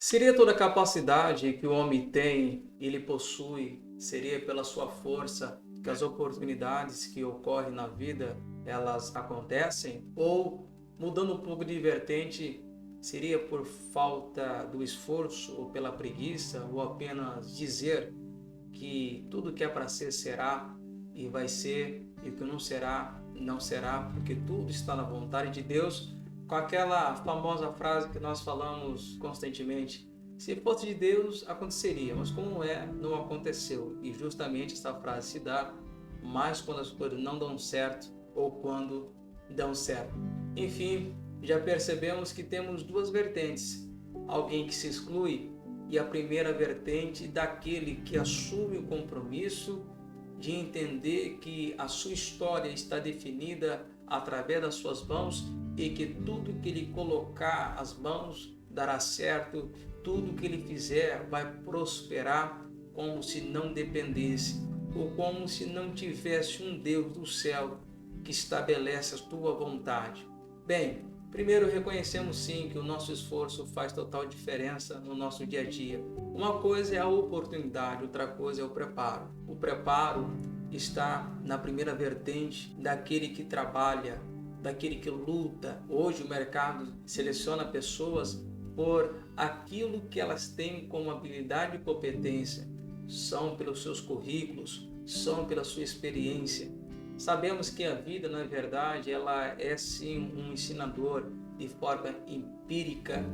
Seria toda a capacidade que o homem tem, ele possui, seria pela sua força que as oportunidades que ocorrem na vida, elas acontecem? Ou, mudando um pouco de vertente, seria por falta do esforço ou pela preguiça, ou apenas dizer que tudo que é para ser será e vai ser, e o que não será, não será, porque tudo está na vontade de Deus, com aquela famosa frase que nós falamos constantemente: se fosse de Deus, aconteceria, mas como não é, não aconteceu. E justamente essa frase se dá mais quando as coisas não dão certo ou quando dão certo. Enfim, já percebemos que temos duas vertentes: alguém que se exclui e a primeira vertente daquele que assume o compromisso de entender que a sua história está definida através das suas mãos e que tudo que ele colocar as mãos dará certo, tudo que ele fizer vai prosperar, como se não dependesse ou como se não tivesse um Deus do céu que estabelece a tua vontade. Bem, primeiro reconhecemos sim que o nosso esforço faz total diferença no nosso dia a dia. Uma coisa é a oportunidade, outra coisa é o preparo. O preparo está na primeira vertente daquele que trabalha, daquele que luta. Hoje o mercado seleciona pessoas por aquilo que elas têm como habilidade e competência. São pelos seus currículos, são pela sua experiência. Sabemos que a vida, na verdade, ela é sim um ensinador de forma empírica.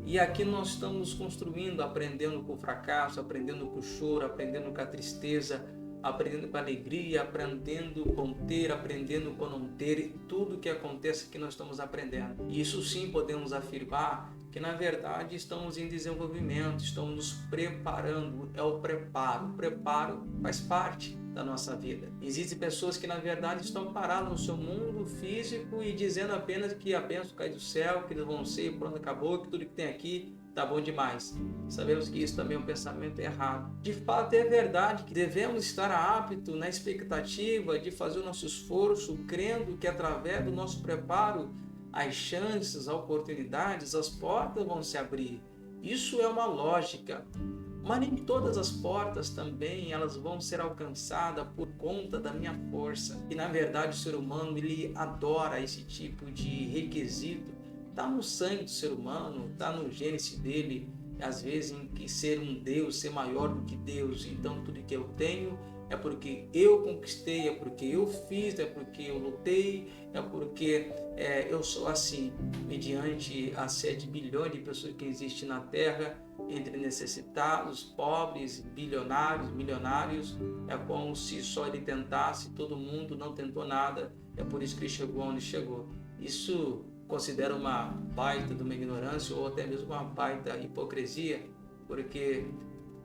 E aqui nós estamos construindo, aprendendo com o fracasso, aprendendo com o choro, aprendendo com a tristeza, aprendendo com a alegria, aprendendo com ter, aprendendo com não ter, e tudo que acontece que nós estamos aprendendo. E isso sim podemos afirmar que na verdade estamos em desenvolvimento, estamos nos preparando, é o preparo faz parte da nossa vida. Existem pessoas que na verdade estão paradas no seu mundo físico e dizendo apenas que a bênção cai do céu, que eles vão ser, pronto, acabou, que tudo que tem aqui tá bom demais. Sabemos que isso também é um pensamento errado. De fato é verdade que devemos estar aptos na expectativa de fazer o nosso esforço, crendo que através do nosso preparo as chances, as oportunidades, as portas vão se abrir. Isso é uma lógica. Mas nem todas as portas também elas vão ser alcançadas por conta da minha força. E na verdade o ser humano ele adora esse tipo de requisito. Está no sangue do ser humano, está no gênese dele, às vezes em que ser um Deus, ser maior do que Deus. Então tudo que eu tenho é porque eu conquistei, é porque eu fiz, é porque eu lutei, é porque eu sou assim. Mediante a 7 bilhões de pessoas que existem na Terra, entre necessitados, pobres, bilionários, milionários, é como se só ele tentasse, todo mundo não tentou nada, é por isso que ele chegou onde chegou. Isso considero uma baita de uma ignorância ou até mesmo uma baita hipocrisia, porque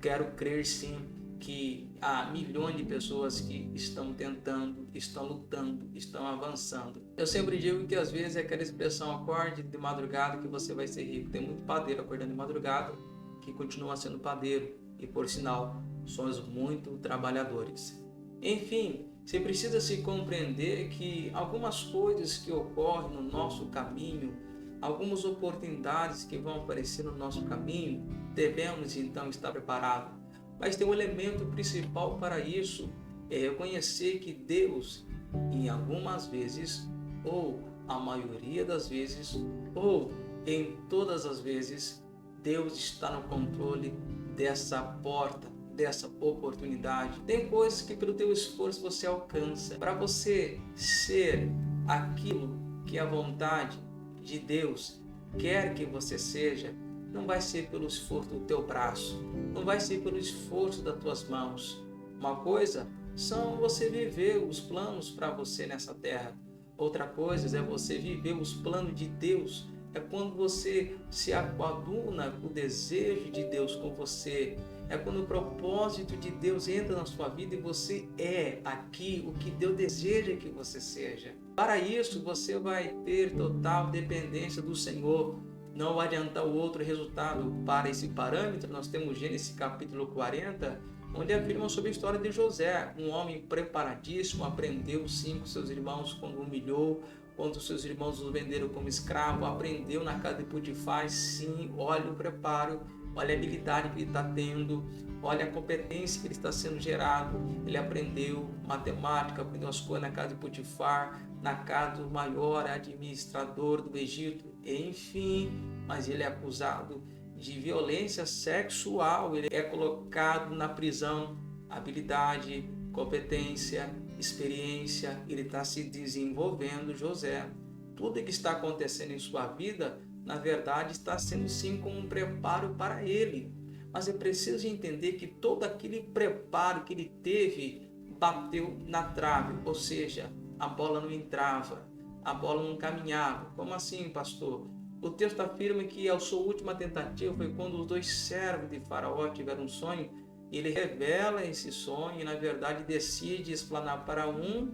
quero crer sim que há milhões de pessoas que estão tentando, estão lutando, estão avançando. Eu sempre digo que às vezes é aquela expressão acorde de madrugada que você vai ser rico. Tem muito padeiro acordando de madrugada que continua sendo padeiro e por sinal somos muito trabalhadores. Enfim, você precisa se compreender que algumas coisas que ocorrem no nosso caminho, algumas oportunidades que vão aparecer no nosso caminho, devemos então estar preparados. Mas tem um elemento principal para isso, é reconhecer que Deus, em algumas vezes, ou a maioria das vezes, ou em todas as vezes, Deus está no controle dessa porta, dessa oportunidade. Tem coisas que pelo teu esforço você alcança. Para você ser aquilo que a vontade de Deus quer que você seja, não vai ser pelo esforço do teu braço, não vai ser pelo esforço das tuas mãos. Uma coisa são você viver os planos para você nessa terra. Outra coisa é você viver os planos de Deus. É quando você se coaduna com o desejo de Deus com você. É quando o propósito de Deus entra na sua vida e você é aqui o que Deus deseja que você seja. Para isso, você vai ter total dependência do Senhor. Não vai adiantar o outro resultado. Para esse parâmetro, nós temos Gênesis capítulo 40, onde afirma sobre a história de José, um homem preparadíssimo, aprendeu sim com seus irmãos quando humilhou, quando seus irmãos o venderam como escravo, aprendeu na casa de Potifar, sim, olha o preparo olha a habilidade que ele está tendo, olha a competência que ele está sendo gerado. Ele aprendeu matemática, aprendeu as coisas na casa de Potifar, na casa do maior administrador do Egito, enfim, mas ele é acusado de violência sexual, ele é colocado na prisão. Habilidade, competência, experiência, ele está se desenvolvendo, José. Tudo que está acontecendo em sua vida, na verdade, está sendo sim como um preparo para ele. Mas é preciso entender que todo aquele preparo que ele teve bateu na trave, ou seja, a bola não entrava, a bola não caminhava. Como assim, pastor? O texto afirma que a sua última tentativa foi quando os dois servos de Faraó tiveram um sonho. Ele revela esse sonho e, na verdade, decide explanar para um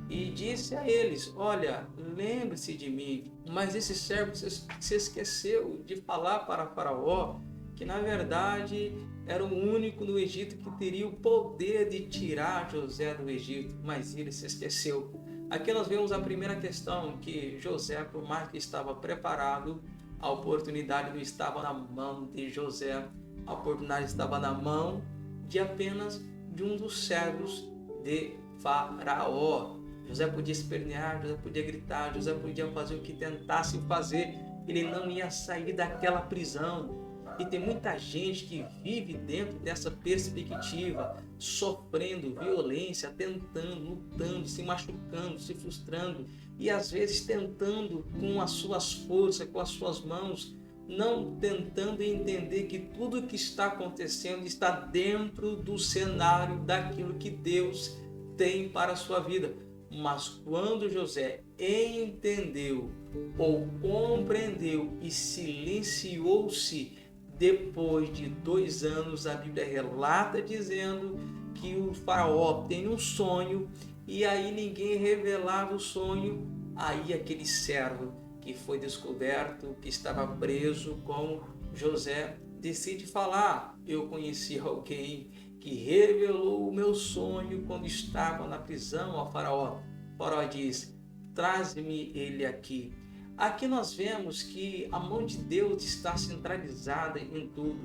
e disse a eles: olha, lembre-se de mim. Mas esse servo se esqueceu de falar para Faraó que, na verdade, era o único no Egito que teria o poder de tirar José do Egito, mas ele se esqueceu. Aqui nós vemos a primeira questão, que José, por mais que estava preparado, a oportunidade não estava na mão de José, a oportunidade estava na mão de apenas de um dos servos de Faraó. José podia espernear, José podia gritar, José podia fazer o que tentasse fazer, ele não ia sair daquela prisão. E tem muita gente que vive dentro dessa perspectiva, sofrendo violência, tentando, lutando, se machucando, se frustrando e às vezes tentando com as suas forças, com as suas mãos, não tentando entender que tudo que está acontecendo está dentro do cenário daquilo que Deus tem para a sua vida. Mas quando José entendeu ou compreendeu e silenciou-se, depois de 2 anos, a Bíblia relata dizendo que o faraó tem um sonho e aí ninguém revelava o sonho. Aí aquele servo que foi descoberto, que estava preso com José, decide falar: eu conheci alguém que revelou o meu sonho quando estava na prisão ao faraó. O faraó diz: traze-me ele aqui. Aqui nós vemos que a mão de Deus está centralizada em tudo.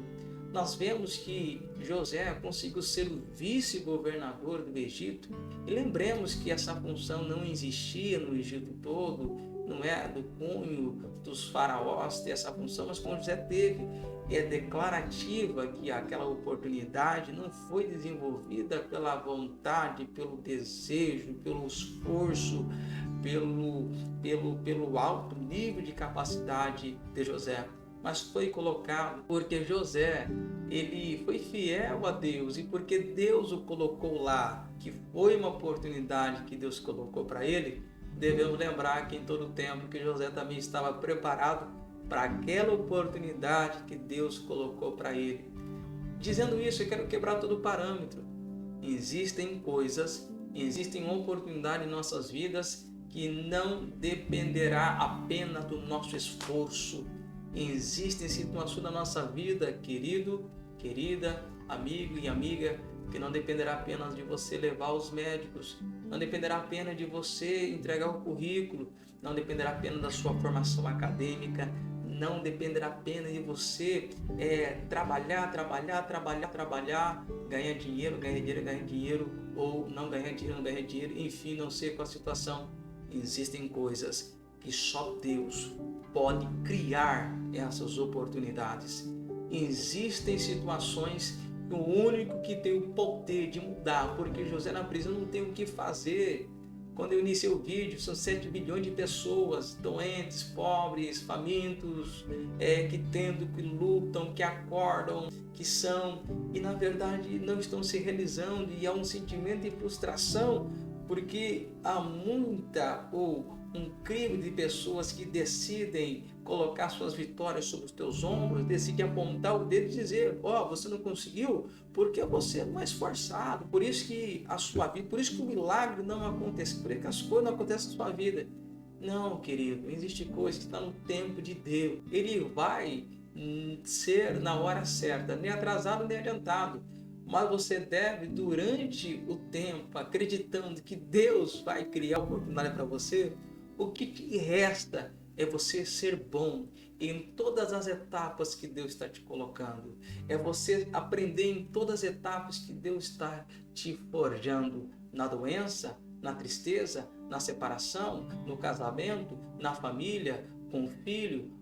Nós vemos que José conseguiu ser o vice-governador do Egito. E lembremos que essa função não existia no Egito todo, não é do cunho dos faraós ter essa função, mas como José teve, é declarativa que aquela oportunidade não foi desenvolvida pela vontade, pelo desejo, pelo esforço, pelo alto nível de capacidade de José, mas foi colocado porque José, ele foi fiel a Deus, e porque Deus o colocou lá, que foi uma oportunidade que Deus colocou para ele. Devemos lembrar que em todo tempo que José também estava preparado para aquela oportunidade que Deus colocou para ele. Dizendo isso, eu quero quebrar todo o parâmetro. Existem coisas, existem oportunidades em nossas vidas que não dependerá apenas do nosso esforço. Existem situações na nossa vida, querido, querida, amigo e amiga, que não dependerá apenas de você levar aos médicos, não dependerá apenas de você entregar o currículo, não dependerá apenas da sua formação acadêmica, não dependerá apenas de você trabalhar, ganhar dinheiro, ou não ganhar dinheiro, enfim, não sei qual a situação. Existem coisas que só Deus pode criar essas oportunidades. Existem situações que o único que tem o poder de mudar, porque José na prisão não tem o que fazer. Quando eu iniciei o vídeo, são 7 bilhões de pessoas doentes, pobres, famintos, que lutam, que acordam, que são, e na verdade não estão se realizando, e há um sentimento de frustração, porque há um crivo de pessoas que decidem colocar suas vitórias sobre os teus ombros, decidem apontar o dedo e dizer: você não conseguiu porque você não é esforçado, por isso que a sua vida, por isso que o milagre não acontece, por isso que as coisas não acontecem na sua vida. Não, querido, existe coisa que está no tempo de Deus. Ele vai ser na hora certa, nem atrasado nem adiantado. Mas você deve, durante o tempo, acreditando que Deus vai criar oportunidade para você, o que te resta é você ser bom em todas as etapas que Deus está te colocando. É você aprender em todas as etapas que Deus está te forjando, na doença, na tristeza, na separação, no casamento, na família, com o filho,